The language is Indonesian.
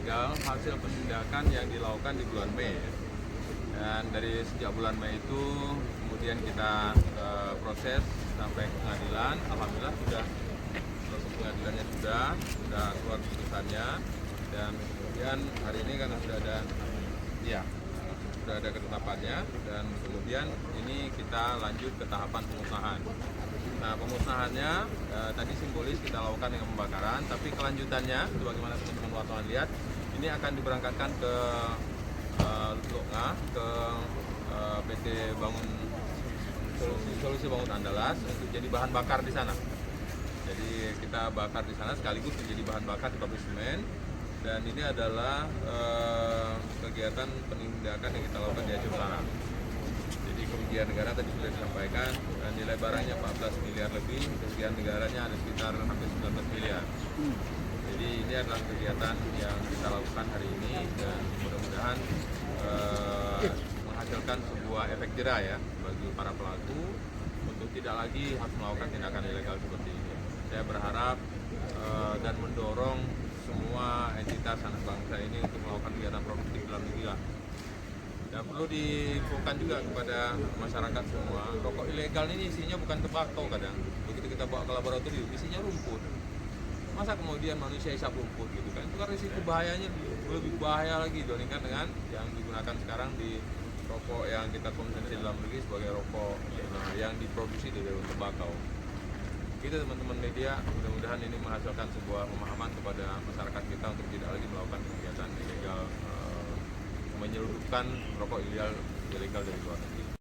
ilegal hasil penindakan yang dilakukan di bulan Mei. Dan dari sejak bulan Mei itu kemudian kita proses sampai ke pengadilan. Alhamdulillah sudah proses pengadilannya sudah keluar putusannya, dan kemudian hari ini kan sudah ada ketetapannya, dan kemudian ini kita lanjut ke tahapan pemusnahan. Nah, pemusnahannya tadi simbolis kita lakukan dengan pembakaran, tapi kelanjutannya sebagaimana teman-teman wartawan lihat, ini akan diberangkatkan ke Loknga, ke PT Solusi Bangun Andalas untuk jadi bahan bakar di sana. Jadi kita bakar di sana sekaligus menjadi bahan bakar di pabrik semen. Dan ini adalah kegiatan penindakan yang kita lakukan di Aceh Utara. Jadi kerugian negara tadi sudah disampaikan, nilai barangnya 14 miliar lebih, kerugian negaranya ada sekitar hampir 19 miliar. Jadi ini adalah kegiatan yang kita lakukan hari ini, dan mudah-mudahan menghasilkan sebuah efek jerah ya bagi para pelaku untuk tidak lagi harus melakukan tindakan ilegal seperti ini. Saya berharap dan mendorong semua entitas anak bangsa ini untuk melakukan kegiatan produktif dalam negeri lah. Dan perlu diinfokan juga kepada masyarakat semua, rokok ilegal ini isinya bukan tembakau kadang. Begitu kita bawa ke laboratorium, isinya rumput. Masa kemudian manusia isap rumput gitu kan? Itu kan risiko bahayanya lebih bahaya lagi dibandingkan dengan yang digunakan sekarang di rokok yang kita konsumsi dalam negeri sebagai rokok yang diproduksi dari tembakau. Gitu teman-teman media, mudah-mudahan ini menghasilkan sebuah pemahaman kepada masyarakat kita untuk tidak lagi melakukan kegiatan ilegal, menyelundupkan rokok ilegal dari luar negeri.